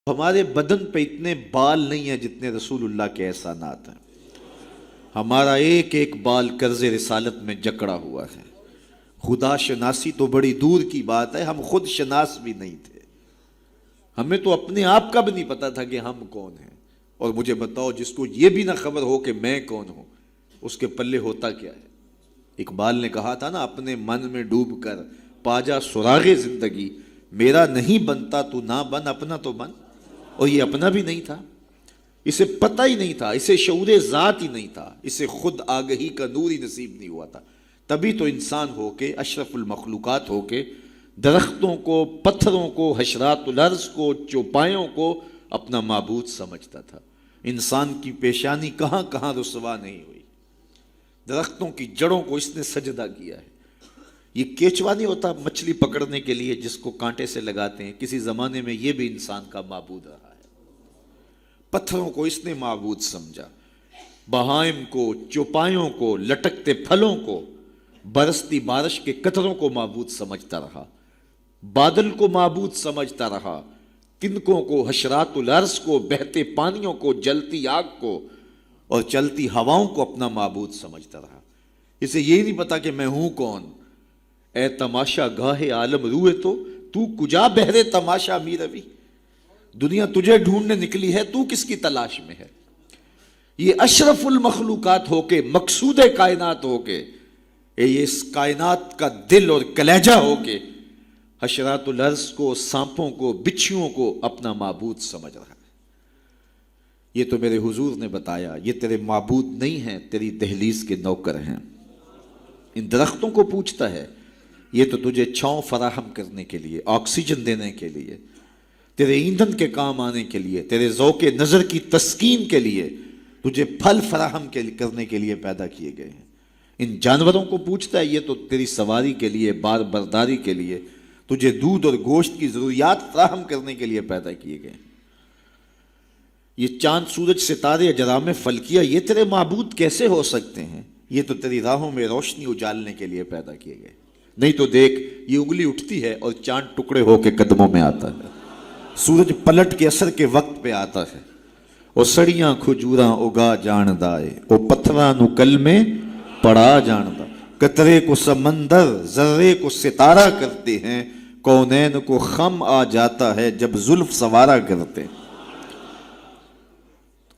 ہمارے بدن پہ اتنے بال نہیں ہیں جتنے رسول اللہ کے احسانات ہیں۔ ہمارا ایک ایک بال قرض رسالت میں جکڑا ہوا ہے۔ خدا شناسی تو بڑی دور کی بات ہے، ہم خود شناس بھی نہیں تھے۔ ہمیں تو اپنے آپ کا بھی نہیں پتا تھا کہ ہم کون ہیں۔ اور مجھے بتاؤ، جس کو یہ بھی نہ خبر ہو کہ میں کون ہوں، اس کے پلے ہوتا کیا ہے؟ اقبال نے کہا تھا نا، اپنے من میں ڈوب کر پا جا سراغ زندگی، میرا نہیں بنتا تو نہ بن، اپنا تو بن۔ اور یہ اپنا بھی نہیں تھا، اسے پتہ ہی نہیں تھا، اسے شعور ذات ہی نہیں تھا، اسے خود آگہی کا نور ہی نصیب نہیں ہوا تھا۔ تبھی تو انسان ہو کے، اشرف المخلوقات ہو کے، درختوں کو، پتھروں کو، حشرات الارض کو، چوپایوں کو اپنا معبود سمجھتا تھا۔ انسان کی پیشانی کہاں کہاں رسوا نہیں ہوئی، درختوں کی جڑوں کو اس نے سجدہ کیا ہے۔ یہ کیچوا نہیں ہوتا مچھلی پکڑنے کے لیے جس کو کانٹے سے لگاتے ہیں، کسی زمانے میں یہ بھی انسان کا معبود رہا ہے۔ پتھروں کو اس نے معبود سمجھا، بہائم کو، چوپایوں کو، لٹکتے پھلوں کو، برستی بارش کے قطروں کو معبود سمجھتا رہا، بادل کو معبود سمجھتا رہا، تنکوں کو، حشرات الارض کو، بہتے پانیوں کو، جلتی آگ کو اور چلتی ہواؤں کو اپنا معبود سمجھتا رہا۔ اسے یہ نہیں پتا کہ میں ہوں کون۔ اے تماشا گاہ عالم روئے تو کجا بہرے تماشا می روی، دنیا تجھے ڈھونڈنے نکلی ہے، تو کس کی تلاش میں ہے؟ یہ اشرف المخلوقات ہو کے، مقصود کائنات ہو کے، یہ اس کائنات کا دل اور کلیجہ ہو کے، حشرات الارض کو، سانپوں کو، بچھوؤں کو اپنا معبود سمجھ رہا ہے۔ یہ تو میرے حضور نے بتایا، یہ تیرے معبود نہیں ہیں، تیری دہلیز کے نوکر ہیں۔ ان درختوں کو پوچھتا ہے، یہ تو تجھے چھاؤں فراہم کرنے کے لیے، آکسیجن دینے کے لیے، تیرے ایندھن کے کام آنے کے لیے، تیرے ذوق نظر کی تسکین کے لیے، تجھے پھل فراہم کرنے کے لیے پیدا کیے گئے ہیں۔ ان جانوروں کو پوچھتا ہے، یہ تو تیری سواری کے لیے، بار برداری کے لیے، تجھے دودھ اور گوشت کی ضروریات فراہم کرنے کے لیے پیدا کیے گئے ہیں۔ یہ چاند، سورج، ستارے، اجرام فلکیہ، یہ تیرے معبود کیسے ہو سکتے ہیں؟ یہ تو تیری راہوں میں روشنی اجالنے کے لیے پیدا کیے گئے۔ نہیں تو دیکھ، یہ انگلی اٹھتی ہے اور چاند ٹکڑے ہو کے قدموں میں آتا ہے، سورج پلٹ کے اثر کے وقت پہ آتا ہے، اور سڑیاں کھجوراں اگا جاندا ہے، اور پتھراں نو کل میں پڑا جاندا، قطرے کو سمندر، ذرے کو ستارہ کرتے ہیں، کونین کو خم آ جاتا ہے جب زلف سوارا کرتے ہیں۔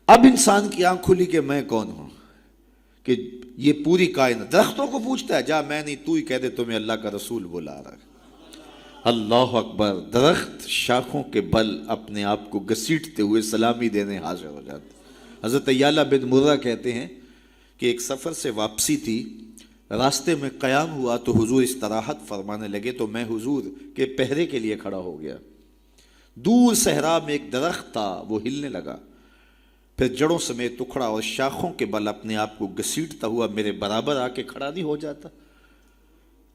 اب انسان کی آنکھ کھلی کہ میں کون ہوں، کہ یہ پوری کائنات۔ درختوں کو پوچھتا ہے، جا میں نہیں، تو ہی کہہ دے تمہیں اللہ کا رسول بلا رہا ہے۔ اللہ اکبر۔ درخت شاخوں کے بل اپنے آپ کو گھسیٹتے ہوئے سلامی دینے حاضر ہو جاتے۔ حضرت یعلا بن مرہ کہتے ہیں کہ ایک سفر سے واپسی تھی، راستے میں قیام ہوا تو حضور استراحت فرمانے لگے، تو میں حضور کے پہرے کے لیے کھڑا ہو گیا۔ دور صحرا میں ایک درخت تھا، وہ ہلنے لگا، پھر جڑوں سمیت اکھڑا اور شاخوں کے بل اپنے آپ کو گھسیٹتا ہوا میرے برابر آ کے کھڑا نہیں ہو جاتا۔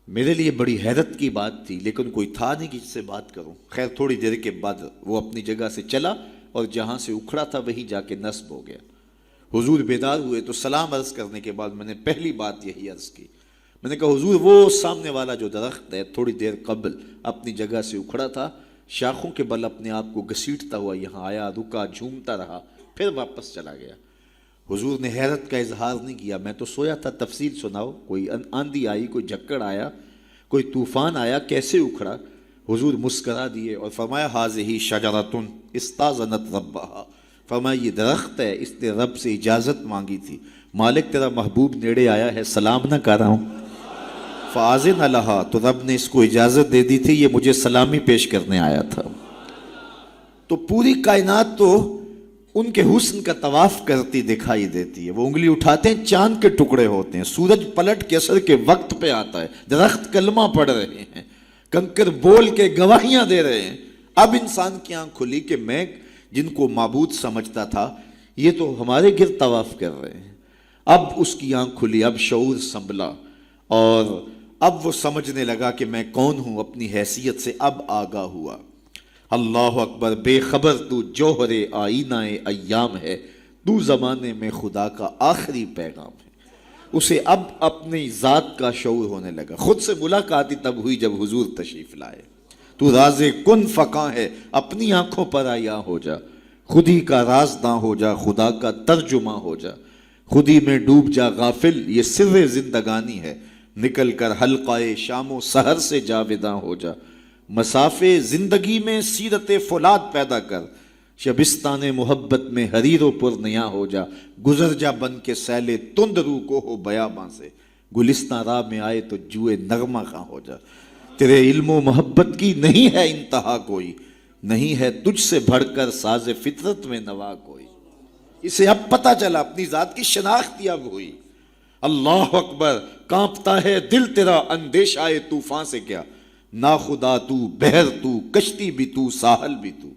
میرے لیے بڑی حیرت کی بات تھی، لیکن کوئی تھا نہیں کہ جس سے بات کروں۔ خیر تھوڑی دیر کے بعد وہ اپنی جگہ سے چلا اور جہاں سے اکھڑا تھا وہیں جا کے نصب ہو گیا۔ حضور بیدار ہوئے تو سلام عرض کرنے کے بعد میں نے پہلی بات یہی عرض کی، میں نے کہا حضور، وہ سامنے والا جو درخت ہے تھوڑی دیر قبل اپنی جگہ سے اکھڑا تھا، شاخوں کے بل اپنے آپ کو گھسیٹتا ہوا یہاں آیا، رکا، جھومتا رہا، پھر واپس چلا گیا۔ حضور نے حیرت کا اظہار نہیں کیا، میں تو سویا تھا، تفصیل سناؤ، کوئی آندھی آئی، کوئی جھکڑ آیا، کوئی طوفان آیا، کیسے اکھڑا؟ حضور مسکرا دیے اور فرمایا، ھذہ شجرۃ استاذنت ربھا، فرمایا یہ درخت ہے، اس نے رب سے اجازت مانگی تھی، مالک تیرا محبوب نیڑے آیا ہے، سلام نہ کر رہا ہوں، فاذن لھا، تو رب نے اس کو اجازت دے دی تھی، یہ مجھے سلامی پیش کرنے آیا تھا۔ تو پوری کائنات تو ان کے حسن کا طواف کرتی دکھائی دیتی ہے۔ وہ انگلی اٹھاتے ہیں، چاند کے ٹکڑے ہوتے ہیں، سورج پلٹ کے اثر کے وقت پہ آتا ہے، درخت کلمہ پڑھ رہے ہیں، کنکر بول کے گواہیاں دے رہے ہیں۔ اب انسان کی آنکھ کھلی کہ میں جن کو معبود سمجھتا تھا، یہ تو ہمارے گرد طواف کر رہے ہیں۔ اب اس کی آنکھ کھلی، اب شعور سنبھلا، اور اب وہ سمجھنے لگا کہ میں کون ہوں، اپنی حیثیت سے اب آگاہ ہوا۔ اللہ اکبر۔ بے خبر تو جوہر آئینہ ایام ہے، تو زمانے میں خدا کا آخری پیغام ہے۔ اسے اب اپنی ذات کا شعور ہونے لگا۔ خود سے ملاقات ہی تب ہوئی جب حضور تشریف لائے، تو راز کن فقاں ہے، اپنی آنکھوں پر آیا ہو جا، خودی کا رازداں ہو جا، خدا کا ترجمہ ہو جا، خودی میں ڈوب جا غافل، یہ سر زندگانی ہے، نکل کر حلقہ شام و سحر سے جاویداں ہو جا، مسافے زندگی میں سیرت فولاد پیدا کر، شبستان محبت میں حریر و پر نیا ہو جا، گزر جا بن کے سیل تند رو کو ہو بیاباں سے، گلستان راہ میں آئے تو جوئے نغمہ خاں ہو جا، تیرے علم و محبت کی نہیں ہے انتہا کوئی، نہیں ہے تجھ سے بڑھ کر ساز فطرت میں نوا کوئی۔ اسے اب پتہ چلا، اپنی ذات کی شناخت اب ہوئی۔ اللہ اکبر، کانپتا ہے دل تیرا اندیشہ طوفان سے کیا، نا خدا تو، بحر تو، کشتی بھی تو، ساحل بھی تو،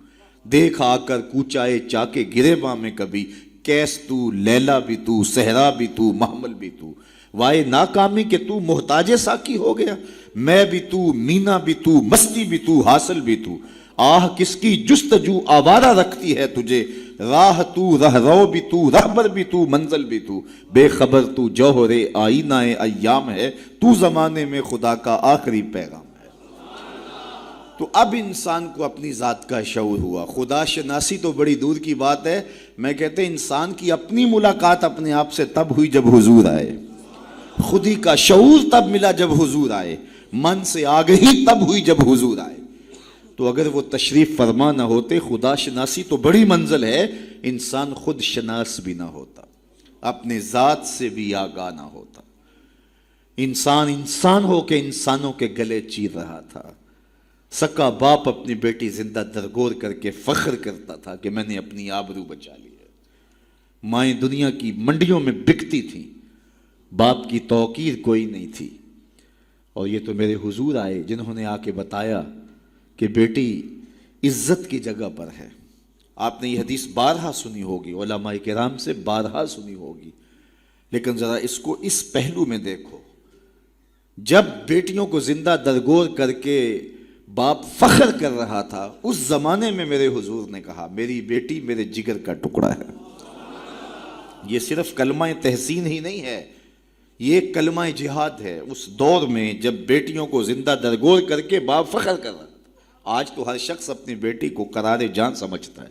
دیکھ آ کر کوچائے چاکے گریباں میں کبھی، کیس تو، لیلا بھی تو، صحرا بھی تو، محمل بھی تو، وائے ناکامی کہ تو محتاج ساکی ہو گیا، میں بھی تو، مینا بھی تو، مستی بھی تو، حاصل بھی تو، آہ کس کی جستجو آوارہ رکھتی ہے تجھے، راہ تو، رہرو بھی تو، رہبر بھی تو، منزل بھی تو، بے خبر تو جوہر آئینہ ایام ہے، تو زمانے میں خدا کا آخری پیغام ہے۔ تو اب انسان کو اپنی ذات کا شعور ہوا۔ خدا شناسی تو بڑی دور کی بات ہے، میں کہتے ہیں انسان کی اپنی ملاقات اپنے آپ سے تب ہوئی جب حضور آئے، خودی کا شعور تب ملا جب حضور آئے، من سے آگہی تب ہوئی جب حضور آئے۔ تو اگر وہ تشریف فرما نہ ہوتے، خدا شناسی تو بڑی منزل ہے، انسان خود شناس بھی نہ ہوتا، اپنے ذات سے بھی آگاہ نہ ہوتا، انسان ہو کے انسانوں کے گلے چیر رہا تھا۔ سکا باپ اپنی بیٹی زندہ درگور کر کے فخر کرتا تھا کہ میں نے اپنی آبرو بچا لی ہے۔ مائیں دنیا کی منڈیوں میں بکتی تھیں، باپ کی توقیر کوئی نہیں تھی، اور یہ تو میرے حضور آئے جنہوں نے آ کے بتایا کہ بیٹی عزت کی جگہ پر ہے۔ آپ نے یہ حدیث بارہا سنی ہوگی، علماء کرام سے بارہا سنی ہوگی، لیکن ذرا اس کو اس پہلو میں دیکھو، جب بیٹیوں کو زندہ درگور کر کے باپ فخر کر رہا تھا، اس زمانے میں میرے حضور نے کہا میری بیٹی میرے جگر کا ٹکڑا ہے۔ یہ صرف کلمہ تحسین ہی نہیں ہے، یہ کلمہ جہاد ہے۔ اس دور میں جب بیٹیوں کو زندہ درگور کر کے باپ فخر کر رہا تھا، آج تو ہر شخص اپنی بیٹی کو قرار جان سمجھتا ہے،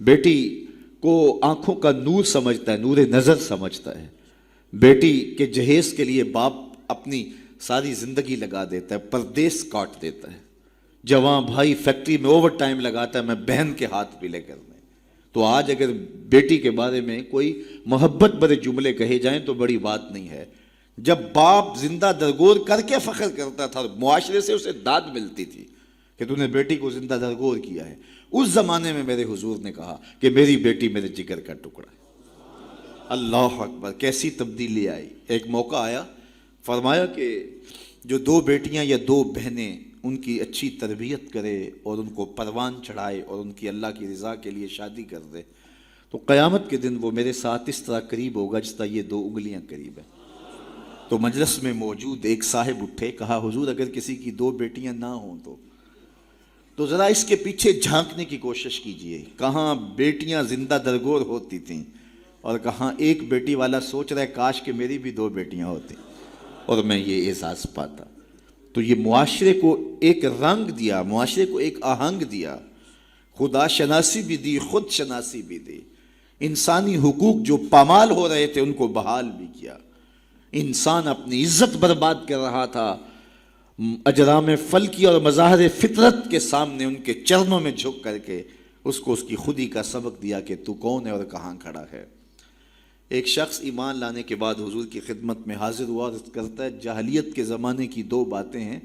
بیٹی کو آنکھوں کا نور سمجھتا ہے، نور نظر سمجھتا ہے، بیٹی کے جہیز کے لیے باپ اپنی ساری زندگی لگا دیتا ہے، پردیس کاٹ دیتا ہے، جوان بھائی فیکٹری میں اوور ٹائم لگاتا ہے میں بہن کے ہاتھ پلے کرنے۔ تو آج اگر بیٹی کے بارے میں کوئی محبت بھرے جملے کہے جائیں تو بڑی بات نہیں ہے۔ جب باپ زندہ درگور کر کے فخر کرتا تھا، معاشرے سے اسے داد ملتی تھی کہ تو نے بیٹی کو زندہ درگور کیا ہے، اس زمانے میں میرے حضور نے کہا کہ میری بیٹی میرے جگر کا ٹکڑا ہے۔ اللہ اکبر، کیسی تبدیلی آئی۔ ایک موقع آیا، فرمایا کہ جو دو بیٹیاں یا دو بہنیں ان کی اچھی تربیت کرے اور ان کو پروان چڑھائے اور ان کی اللہ کی رضا کے لیے شادی کر دے تو قیامت کے دن وہ میرے ساتھ اس طرح قریب ہوگا جس طرح یہ دو انگلیاں قریب ہیں۔ تو مجلس میں موجود ایک صاحب اٹھے، کہا حضور اگر کسی کی دو بیٹیاں نہ ہوں تو ذرا اس کے پیچھے جھانکنے کی کوشش کیجئے، کہاں بیٹیاں زندہ درگور ہوتی تھیں اور کہاں ایک بیٹی والا سوچ رہا ہے کاش کہ میری بھی دو بیٹیاں ہوتی اور میں یہ احساس پاتا۔ تو یہ معاشرے کو ایک رنگ دیا، معاشرے کو ایک آہنگ دیا، خدا شناسی بھی دی، خود شناسی بھی دی، انسانی حقوق جو پامال ہو رہے تھے ان کو بحال بھی کیا۔ انسان اپنی عزت برباد کر رہا تھا، اجرام فلکی اور مظاہر فطرت کے سامنے ان کے چرنوں میں جھک کر کے اس کو اس کی خودی کا سبق دیا کہ تو کون ہے اور کہاں کھڑا ہے۔ ایک شخص ایمان لانے کے بعد حضور کی خدمت میں حاضر ہوا اور کرتا ہے جاہلیت کے زمانے کی دو باتیں ہیں،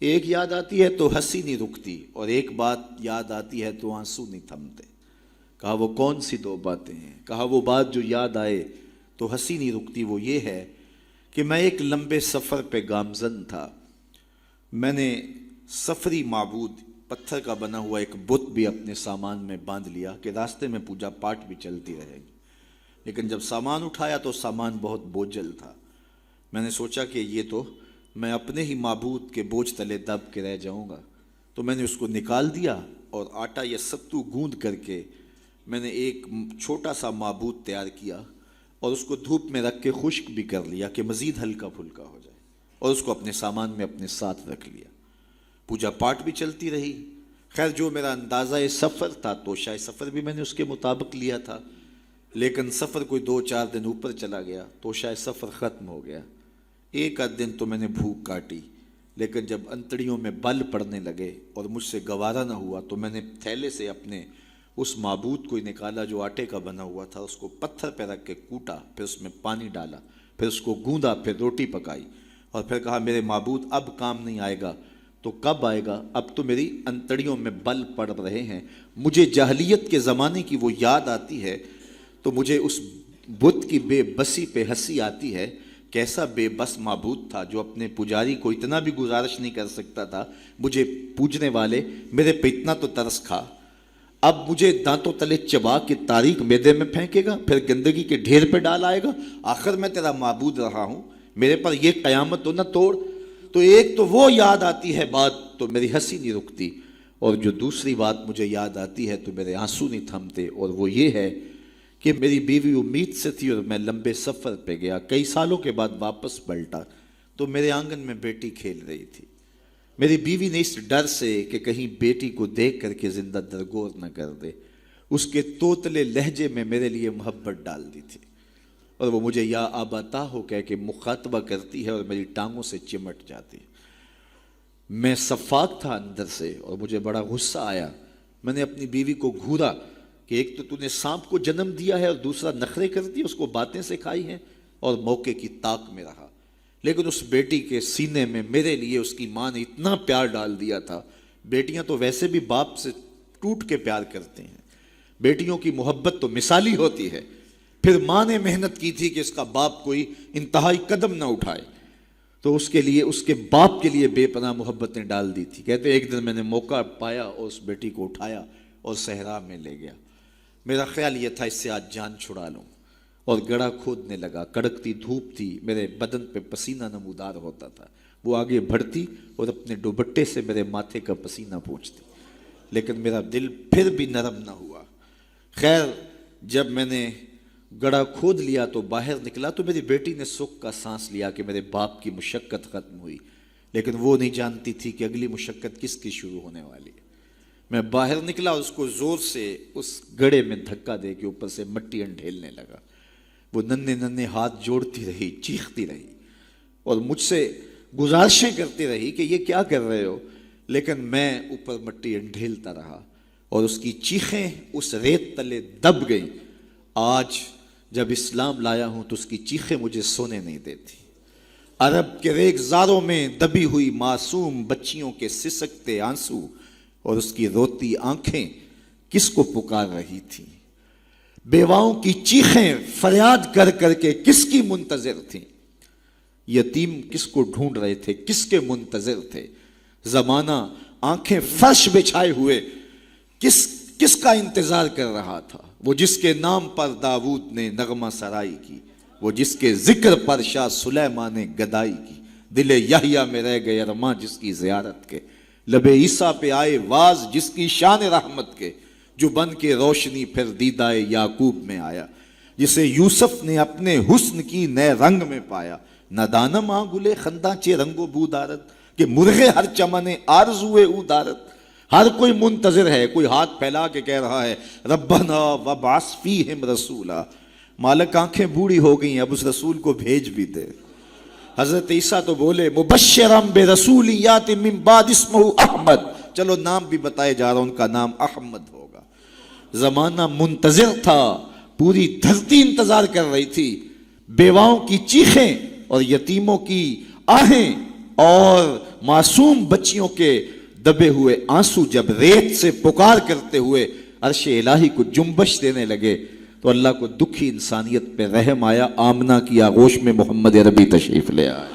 ایک یاد آتی ہے تو ہنسی نہیں رکتی اور ایک بات یاد آتی ہے تو آنسو نہیں تھمتے۔ کہا وہ کون سی دو باتیں ہیں؟ کہا وہ بات جو یاد آئے تو ہنسی نہیں رکتی وہ یہ ہے کہ میں ایک لمبے سفر پہ گامزن تھا، میں نے سفری معبود پتھر کا بنا ہوا ایک بت بھی اپنے سامان میں باندھ لیا کہ راستے میں پوجا پاٹ بھی چلتی رہے گی، لیکن جب سامان اٹھایا تو سامان بہت بوجھل تھا۔ میں نے سوچا کہ یہ تو میں اپنے ہی معبود کے بوجھ تلے دب کے رہ جاؤں گا، تو میں نے اس کو نکال دیا اور آٹا یا ستو گوندھ کر کے میں نے ایک چھوٹا سا معبود تیار کیا اور اس کو دھوپ میں رکھ کے خشک بھی کر لیا کہ مزید ہلکا پھلکا ہو جائے، اور اس کو اپنے سامان میں اپنے ساتھ رکھ لیا۔ پوجا پاٹ بھی چلتی رہی. خیر جو میرا اندازہ سفر تھا توشہ سفر بھی میں نے اس کے مطابق لیا تھا، لیکن سفر کوئی 2-4 دن اوپر چلا گیا، توشہ سفر ختم ہو گیا. ایک آدھ دن تو میں نے بھوک کاٹی، لیکن جب انتڑیوں میں بل پڑنے لگے اور مجھ سے گوارا نہ ہوا تو میں نے تھیلے سے اپنے اس معبود کو نکالا جو آٹے کا بنا ہوا تھا، اس کو پتھر پہ رکھ کے کوٹا، پھر اس میں پانی ڈالا، پھر اس کو گوندا، پھر روٹی پکائی اور پھر کہا میرے معبود اب کام نہیں آئے گا تو کب آئے گا؟ اب تو میری انتڑیوں میں بل پڑ رہے ہیں. مجھے جاہلیت کے زمانے کی وہ یاد آتی ہے تو مجھے اس بت کی بے بسی پہ ہنسی آتی ہے. کیسا بے بس معبود تھا جو اپنے پجاری کو اتنا بھی گزارش نہیں کر سکتا تھا. مجھے پوجنے والے میرے پہ اتنا تو ترس کھا، اب مجھے دانتوں تلے چبا کے تاریک میدے میں پھینکے گا، پھر گندگی کے ڈھیر پہ ڈال آئے گا. آخر میں تیرا معبود رہا ہوں، میرے پر یہ قیامت تو نہ توڑ. تو ایک تو وہ یاد آتی ہے بات تو میری ہنسی نہیں رکتی، اور جو دوسری بات مجھے یاد آتی ہے تو میرے آنسو نہیں تھمتے، اور وہ یہ ہے کہ میری بیوی امید سے تھی اور میں لمبے سفر پہ گیا. کئی سالوں کے بعد واپس پلٹا تو میرے آنگن میں بیٹی کھیل رہی تھی. میری بیوی نے اس ڈر سے کہ کہیں بیٹی کو دیکھ کر کے زندہ درگور نہ کر دے، اس کے توتلے لہجے میں میرے لیے محبت ڈال دی تھی، اور وہ مجھے یا آباتا ہو کہہ کے مخاطبہ کرتی ہے اور میری ٹانگوں سے چمٹ جاتی ہے. میں صفاق تھا اندر سے اور مجھے بڑا غصہ آیا. میں نے اپنی بیوی کو گھورا کہ ایک تو نے سانپ کو جنم دیا ہے اور دوسرا نخرے کر دی، اس کو باتیں سکھائی ہیں اور موقع کی طاق میں رہا. لیکن اس بیٹی کے سینے میں میرے لیے اس کی ماں نے اتنا پیار ڈال دیا تھا. بیٹیاں تو ویسے بھی باپ سے ٹوٹ کے پیار کرتے ہیں، بیٹیوں کی محبت تو مثالی ہوتی ہے. پھر ماں نے محنت کی تھی کہ اس کا باپ کوئی انتہائی قدم نہ اٹھائے، تو اس کے لیے اس کے باپ کے لیے بے پناہ محبتیں ڈال دی تھی. کہتے ایک دن میں نے موقع پایا اور اس بیٹی کو اٹھایا اور صحرا میں لے گیا. میرا خیال یہ تھا اس سے آج جان چھڑا لوں، اور گڑھا کھودنے لگا. کڑکتی دھوپ تھی، میرے بدن پہ پسینہ نمودار ہوتا تھا. وہ آگے بڑھتی اور اپنے دوپٹے سے میرے ماتھے کا پسینہ پوچھتی، لیکن میرا دل پھر بھی نرم نہ ہوا. خیر جب میں نے گڑھا کھود لیا تو باہر نکلا تو میری بیٹی نے سکھ کا سانس لیا کہ میرے باپ کی مشقت ختم ہوئی. لیکن وہ نہیں جانتی تھی کہ اگلی مشقت کس کی شروع ہونے والی ہے. میں باہر نکلا، اس کو زور سے اس گڑھے میں دھکا دے کے اوپر سے مٹی انڈھیلنے لگا. وہ ننھے ننھے ہاتھ جوڑتی رہی، چیختی رہی اور مجھ سے گزارشیں کرتی رہی کہ یہ کیا کر رہے ہو. لیکن میں اوپر مٹی انڈھیلتا رہا اور اس کی چیخیں اس ریت تلے دب گئیں. آج جب اسلام لایا ہوں تو اس کی چیخیں مجھے سونے نہیں دیتی. عرب کے ریگزاروں میں دبی ہوئی معصوم بچیوں کے سسکتے آنسو اور اس کی روتی آنکھیں کس کو پکار رہی تھیں؟ بیواؤں کی چیخیں فریاد کر کر کے کس کی منتظر تھیں؟ یتیم کس کو ڈھونڈ رہے تھے، کس کے منتظر تھے؟ زمانہ آنکھیں فرش بچھائے ہوئے کس کا انتظار کر رہا تھا؟ وہ جس کے نام پر داؤد نے نغمہ سرائی کی، وہ جس کے ذکر پر شاہ سلیمان نے گدائی کی. دل یحییٰ میں رہ گئے ارماں جس کی زیارت کے، لب عیسیٰ پہ آئے واز جس کی شان رحمت کے، جو بن کے روشنی پھر دیدائے یعقوب میں آیا، جسے یوسف نے اپنے حسن کی نئے رنگ میں پایا. ندانم آ گلے خنداں چے رنگ و بو دارت کہ مرغے ہر چمنے آرزوئے او دارت. ہر کوئی منتظر ہے، کوئی ہاتھ پھیلا کے کہہ رہا ہے ربنا وابعث فیہم رسولا. مالک آنکھیں بوڑھی ہو گئی ہیں، اب اس رسول کو بھیج بھی دے. حضرت عیسیٰ تو بولے مبشرا برسول یات من بعد اسمہ احمد، چلو نام بھی بتائے جا رہا، ان کا نام احمد ہوگا. زمانہ منتظر تھا، پوری دھرتی انتظار کر رہی تھی. بیواؤں کی چیخیں اور یتیموں کی آہیں اور معصوم بچیوں کے دبے ہوئے آنسو جب ریت سے پکار کرتے ہوئے عرش الہی کو جنبش دینے لگے تو اللہ کو دکھی انسانیت پہ رحم آیا. آمنہ کی آغوش میں محمد عربی تشریف لے آئے.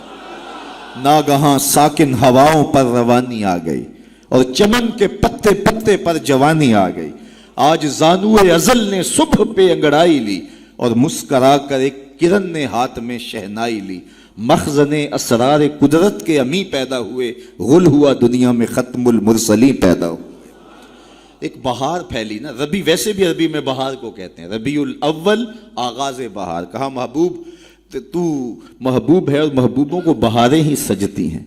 ناگہاں ساکن ہواؤں پر روانی آ گئی اور چمن کے پتے پتے پر جوانی آ گئی. آج زانوئے ازل نے صبح پہ انگڑائی لی اور مسکرا کر ایک کرن نے ہاتھ میں شہنائی لی. مخزن اسرار قدرت کے امی پیدا ہوئے، غل ہوا دنیا میں ختم المرسلین پیدا ہوئے. ایک بہار پھیلی نا، ربی ویسے بھی عربی میں بہار کو کہتے ہیں، ربیع الاول آغاز بہار. کہا محبوب تو محبوب ہے اور محبوبوں کو بہاریں ہی سجتی ہیں.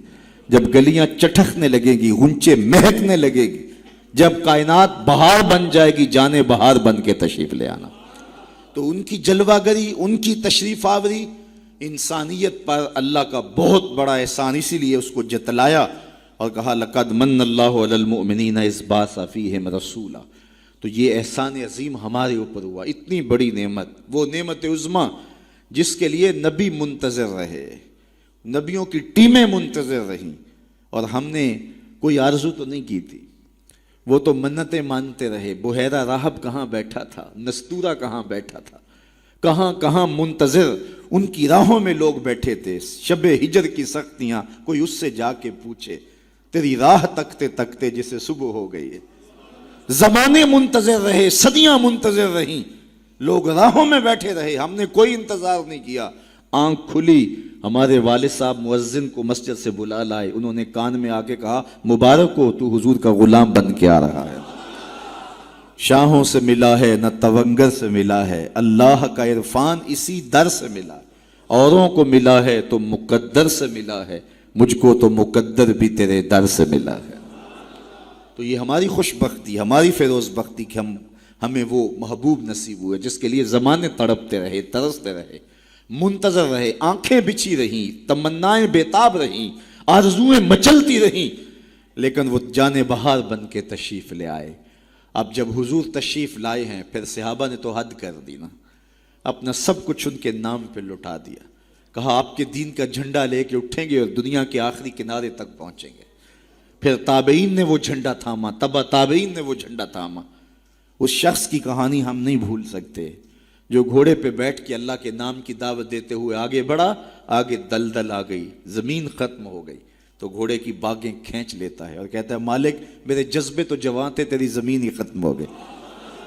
جب گلیاں چٹکنے لگیں گی، غنچے مہکنے لگے گی، جب کائنات بہار بن جائے گی، جانے بہار بن کے تشریف لے آنا۔ تو ان کی جلوہ گری، ان کی تشریف آوری انسانیت پر اللہ کا بہت بڑا احسان، اسی لیے اس کو جتلایا اور کہا لَقَدْ مَنَّ اللَّهُ عَلَى الْمُؤْمِنِينَ إِذْ بَعَثَ فِيهِمْ رَسُولًا۔ تو یہ احسان عظیم ہمارے اوپر ہوا، اتنی بڑی نعمت، وہ نعمت عظمیٰ جس کے لیے نبی منتظر رہے، نبیوں کی ٹیمیں منتظر رہیں، اور ہم نے کوئی آرزو تو نہیں کی تھی، وہ تو منتیں مانتے رہے۔ بحیرہ راہب کہاں بیٹھا تھا، نستورہ کہاں بیٹھا تھا، کہاں کہاں منتظر، ان کی راہوں میں لوگ بیٹھے تھے۔ شب ہجر کی سختیاں، کوئی اس سے جا کے پوچھے، تیری راہ تکتے تکتے جسے صبح ہو گئی ہے۔ زمانے منتظر رہے، صدیاں منتظر رہیں، لوگ راہوں میں بیٹھے رہے، ہم نے کوئی انتظار نہیں کیا۔ آنکھ کھلی، ہمارے والد صاحب مؤذن کو مسجد سے بلا لائے، انہوں نے کان میں آ کے کہا مبارک ہو، تو حضور کا غلام بن کے آ رہا ہے۔ شاہوں سے ملا ہے نہ تونگر سے ملا ہے، اللہ کا عرفان اسی در سے ملا، اوروں کو ملا ہے تو مقدر سے ملا ہے، مجھ کو تو مقدر بھی تیرے در سے ملا ہے۔ تو یہ ہماری خوش بختی، ہماری فیروز بختی کہ ہمیں وہ محبوب نصیب ہوئے جس کے لیے زمانے تڑپتے رہے، ترستے رہے، منتظر رہے، آنکھیں بچھی رہیں، تمنائیں بیتاب رہیں، آرزویں مچلتی رہیں، لیکن وہ جانے بہار بن کے تشریف لے آئے۔ اب جب حضور تشریف لائے ہیں، پھر صحابہ نے تو حد کر دی نا، اپنا سب کچھ ان کے نام پہ لٹا دیا، کہا آپ کے دین کا جھنڈا لے کے اٹھیں گے اور دنیا کے آخری کنارے تک پہنچیں گے۔ پھر تابعین نے وہ جھنڈا تھاما، تبع تابعین نے وہ جھنڈا تھاما۔ اس شخص کی کہانی ہم نہیں بھول سکتے جو گھوڑے پہ بیٹھ کے اللہ کے نام کی دعوت دیتے ہوئے آگے بڑھا، آگے دلدل آ گئی، زمین ختم ہو گئی، تو گھوڑے کی باگیں کھینچ لیتا ہے اور کہتا ہے مالک میرے جذبے تو جوان تھے، تیری زمین ہی ختم ہو گئی۔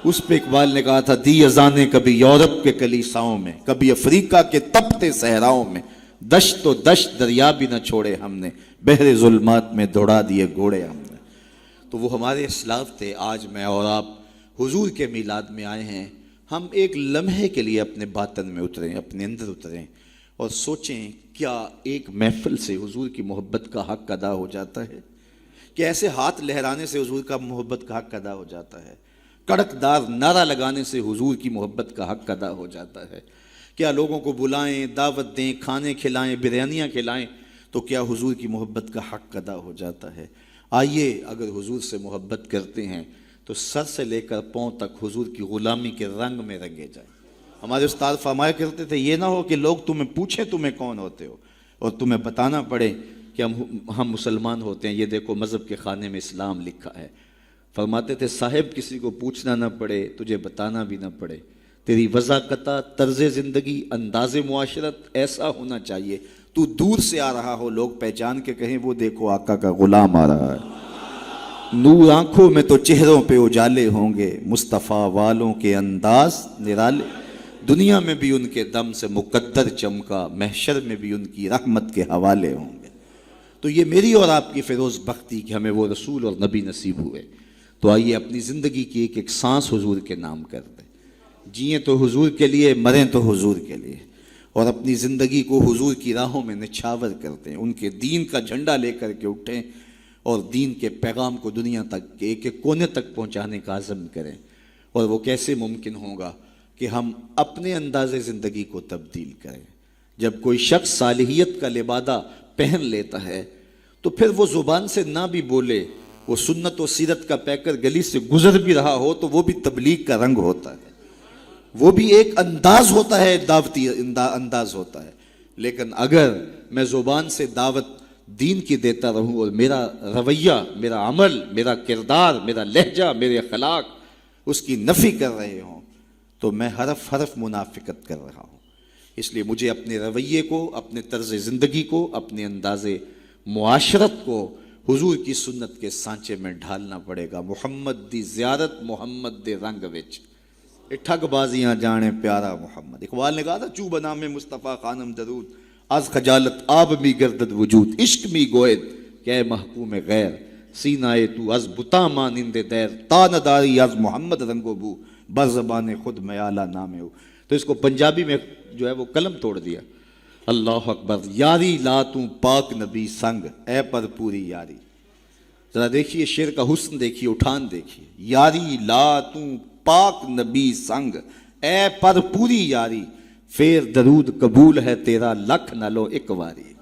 اس پہ اقبال نے کہا تھا دی اذانیں کبھی یورپ کے کلیساؤں میں، کبھی افریقہ کے تپتے صحراؤں میں، دشت و دشت دریا بھی نہ چھوڑے ہم نے، بحر ظلمات میں دوڑا دیے گھوڑے ہم نے۔ تو وہ ہمارے اسلاف تھے۔ آج میں اور آپ حضور کے میلاد میں آئے ہیں، ہم ایک لمحے کے لیے اپنے باطن میں اتریں، اپنے اندر اتریں اور سوچیں کیا ایک محفل سے حضور کی محبت کا حق ادا ہو جاتا ہے؟ کہ ایسے ہاتھ لہرانے سے حضور کا محبت کا حق ادا ہو جاتا ہے؟ کڑک دار نعرہ لگانے سے حضور کی محبت کا حق ادا ہو جاتا ہے؟ کیا لوگوں کو بلائیں، دعوت دیں، کھانے کھلائیں، بریانیاں کھلائیں تو کیا حضور کی محبت کا حق ادا ہو جاتا ہے؟ آئیے اگر حضور سے محبت کرتے ہیں تو سر سے لے کر پاؤں تک حضور کی غلامی کے رنگ میں رنگے جائیں۔ ہمارے استاد فرمایا کرتے تھے یہ نہ ہو کہ لوگ تمہیں پوچھیں تمہیں کون ہوتے ہو اور تمہیں بتانا پڑے کہ ہم مسلمان ہوتے ہیں، یہ دیکھو مذہب کے خانے میں اسلام لکھا ہے۔ فرماتے تھے صاحب کسی کو پوچھنا نہ پڑے، تجھے بتانا بھی نہ پڑے، تیری وضاقتہ، طرز زندگی، انداز معاشرت ایسا ہونا چاہیے تو دور سے آ رہا ہو، لوگ پہچان کے کہیں وہ دیکھو آقا کا غلام آ رہا ہے۔ نور آنکھوں میں تو چہروں پہ اجالے ہوں گے، مصطفیٰ والوں کے انداز نرالے، دنیا میں بھی ان کے دم سے مقدر چمکا، محشر میں بھی ان کی رحمت کے حوالے ہوں گے۔ تو یہ میری اور آپ کی فیروز بختی کہ ہمیں وہ رسول اور نبی نصیب ہوئے۔ تو آئیے اپنی زندگی کی ایک ایک سانس حضور کے نام کر دیں، جئیں تو حضور کے لیے، مریں تو حضور کے لیے، اور اپنی زندگی کو حضور کی راہوں میں نچھاور کرتے ہیں، ان کے دین کا جھنڈا لے کر کے اٹھیں اور دین کے پیغام کو دنیا تک کے ایک ایک کونے تک پہنچانے کا عزم کریں۔ اور وہ کیسے ممکن ہوگا کہ ہم اپنے انداز زندگی کو تبدیل کریں۔ جب کوئی شخص صالحیت کا لبادہ پہن لیتا ہے تو پھر وہ زبان سے نہ بھی بولے، وہ سنت و سیرت کا پیکر گلی سے گزر بھی رہا ہو تو وہ بھی تبلیغ کا رنگ ہوتا ہے، وہ بھی ایک انداز ہوتا ہے، دعوتی انداز ہوتا ہے۔ لیکن اگر میں زبان سے دعوت دین کی دیتا رہوں اور میرا رویہ، میرا عمل، میرا کردار، میرا لہجہ، میرے اخلاق اس کی نفی کر رہے ہوں تو میں حرف حرف منافقت کر رہا ہوں۔ اس لیے مجھے اپنے رویے کو، اپنے طرز زندگی کو، اپنے انداز معاشرت کو حضور کی سنت کے سانچے میں ڈھالنا پڑے گا۔ محمد دی زیارت محمد دے رنگ وچ، ٹھگ بازیاں جانے پیارا محمد۔ اقبال نے کہا تھا چوب نام مصطفیٰ خانم درود، از خجالت آب می گردد وجود، عشق می گوید کہ محکوم غیر، سینائے تو از بتا مانند دیر، تا نداری از محمد رنگو بو، بر زبان خود میالہ نامے ہو۔ تو اس کو پنجابی میں جو ہے وہ قلم توڑ دیا اللہ اکبر. یاری لا تو پاک نبی سنگ اے پر پوری یاری. ذرا دیکھیے شعر کا حسن دیکھیے, اٹھان دیکھیے. یاری لا تو پاک نبی سنگ اے پر پوری یاری, پھر درود قبول ہے تیرا لکھ نہ لو ایک واری.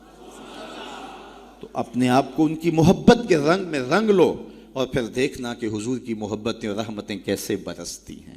تو اپنے آپ کو ان کی محبت کے رنگ میں رنگ لو, اور پھر دیکھنا کہ حضور کی محبتیں اور رحمتیں کیسے برستی ہیں.